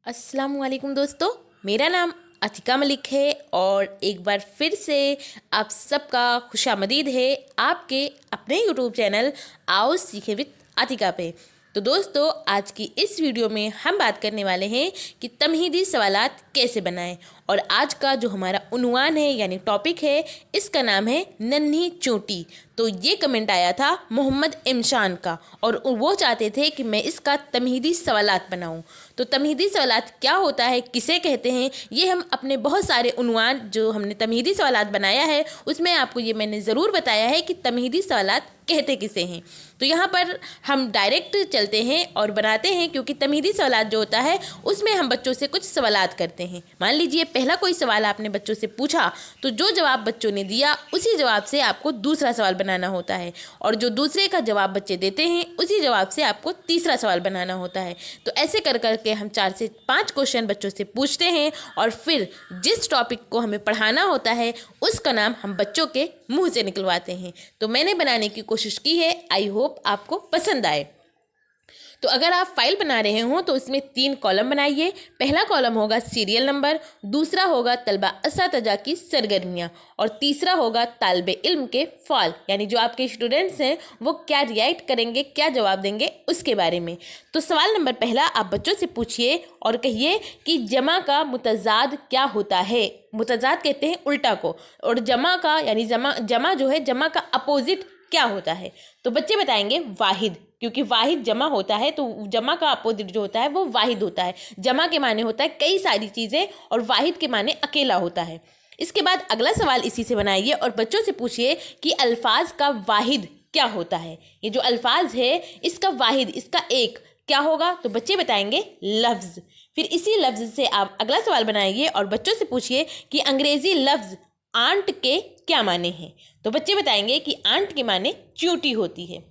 अस्सलाम वालेकुम दोस्तों, मेरा नाम अतिका मलिक है और एक बार फिर से आप सबका खुशामदीद है आपके अपने यूट्यूब चैनल आओ सीखे विद अतिका पे। तो दोस्तों, आज की इस वीडियो में हम बात करने वाले हैं कि तमहीदी सवालात कैसे बनाएं। और आज का जो हमारा उन्वान है यानी टॉपिक है, इसका नाम है नन्ही चोटी। तो ये कमेंट आया था मोहम्मद इमशान का और वो चाहते थे कि मैं इसका तमहीदी सवालात बनाऊं। तो तमहीदी सवालात क्या होता है, किसे कहते हैं, ये हम अपने बहुत सारे उन्वान जो हमने तमहीदी सवालात बनाया है उसमें आपको ये मैंने ज़रूर बताया है कि तमहीदी सवालात कहते किसे हैं। तो यहाँ पर हम डायरेक्ट चलते हैं और बनाते हैं, क्योंकि तमहीदी सवालात जो होता है उसमें हम बच्चों से कुछ सवालात करते हैं। मान लीजिए पहला कोई सवाल आपने बच्चों से पूछा, तो जो जवाब बच्चों ने दिया उसी जवाब से आपको दूसरा सवाल बनाना होता है, और जो दूसरे का जवाब बच्चे देते हैं उसी जवाब से आपको तीसरा सवाल बनाना होता है। तो ऐसे कर करके हम 4 से 5 क्वेश्चन बच्चों से पूछते हैं और फिर जिस टॉपिक को हमें पढ़ाना होता है उसका नाम हम बच्चों के मुंह से निकलवाते हैं। तो मैंने बनाने की कोशिश की है, आई होप आपको पसंद आए। तो अगर आप फाइल बना रहे हो तो इसमें 3 कॉलम बनाइए। पहला कॉलम होगा सीरियल नंबर, दूसरा होगा तलबा असातिज़ा की सरगर्मियाँ, और तीसरा होगा तालिबे इल्म के फ़ाल, यानी जो आपके स्टूडेंट्स हैं वो क्या रिएक्ट करेंगे, क्या जवाब देंगे उसके बारे में। तो सवाल नंबर पहला आप बच्चों से पूछिए और कहिए कि जमा का मुतज़ाद क्या होता है। मुतज़ाद कहते हैं उल्टा को, और जमा का यानी जमा जो है, जमा का अपोजिट क्या होता है। तो बच्चे बताएंगे वाहिद, क्योंकि वाहिद जमा होता है, तो जमा का अपोजिट जो होता है वो वाहिद होता है। जमा के माने होता है कई सारी चीज़ें और वाहिद के माने अकेला होता है। इसके बाद अगला सवाल इसी से बनाइए और बच्चों से पूछिए कि अल्फाज का वाहिद क्या होता है। ये जो अल्फाज है इसका वाहिद, इसका एक क्या होगा। तो बच्चे बताएंगे लफ्ज़। फिर इसी लफ्ज़ से आप अगला सवाल बनाइए और बच्चों से पूछिए कि अंग्रेज़ी लफ्ज़ आंट के क्या माने हैं। तो बच्चे बताएंगे कि आंट के माने चूटी होती है।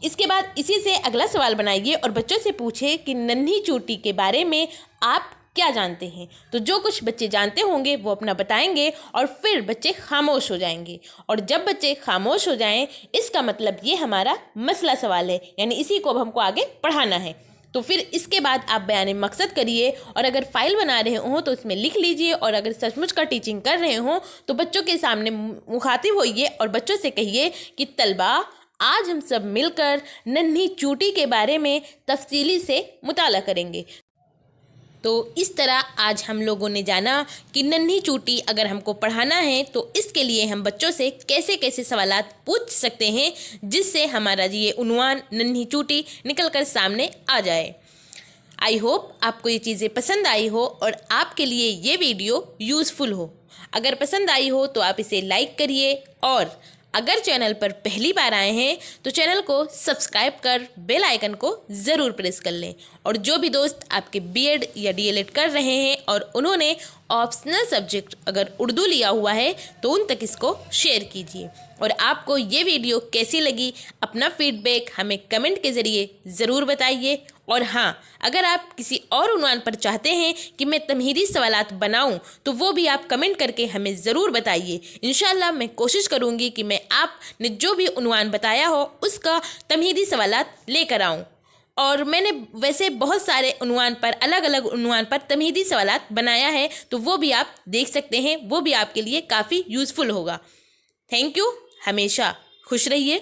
इसके बाद इसी से अगला सवाल बनाइए और बच्चों से पूछे कि नन्ही चोटी के बारे में आप क्या जानते हैं। तो जो कुछ बच्चे जानते होंगे वो अपना बताएंगे और फिर बच्चे खामोश हो जाएंगे, और जब बच्चे खामोश हो जाएं इसका मतलब ये हमारा मसला सवाल है, यानी इसी को अब हमको आगे पढ़ाना है। तो फिर इसके बाद आप बयान मकसद करिए, और अगर फाइल बना रहे हो तो उसमें लिख लीजिए, और अगर सचमुच का टीचिंग कर रहे हो तो बच्चों के सामने मुखातिब होइए और बच्चों से कहिए कि तलबा आज हम सब मिलकर नन्ही चोटी के बारे में तफसीली से मुताला करेंगे। तो इस तरह आज हम लोगों ने जाना कि नन्ही चोटी अगर हमको पढ़ाना है तो इसके लिए हम बच्चों से कैसे कैसे सवालात पूछ सकते हैं, जिससे हमारा ये उन्वान नन्ही चोटी निकल कर सामने आ जाए। आई होप आपको ये चीज़ें पसंद आई हो और आपके लिए ये वीडियो यूज़फुल हो। अगर पसंद आई हो तो आप इसे लाइक करिए, और अगर चैनल पर पहली बार आए हैं तो चैनल को सब्सक्राइब कर बेल आइकन को ज़रूर प्रेस कर लें। और जो भी दोस्त आपके बीएड या डीएलएड कर रहे हैं और उन्होंने ऑप्शनल सब्जेक्ट अगर उर्दू लिया हुआ है तो उन तक इसको शेयर कीजिए। और आपको ये वीडियो कैसी लगी अपना फीडबैक हमें कमेंट के ज़रिए ज़रूर बताइए। और हाँ, अगर आप किसी और उन्वान पर चाहते हैं कि मैं तमहीदी सवालात बनाऊं तो वो भी आप कमेंट करके हमें ज़रूर बताइए। इंशाल्लाह मैं कोशिश करूंगी कि मैं आपने जो भी उन्वान बताया हो उसका तमहीदी सवालात लेकर आऊं। और मैंने वैसे बहुत सारे उन्वान पर, अलग अलग उन्वान पर तमहीदी सवालात बनाया है, तो वो भी आप देख सकते हैं, वो भी आपके लिए काफ़ी यूज़फुल होगा। Thank you. हमेशा खुश रहिए।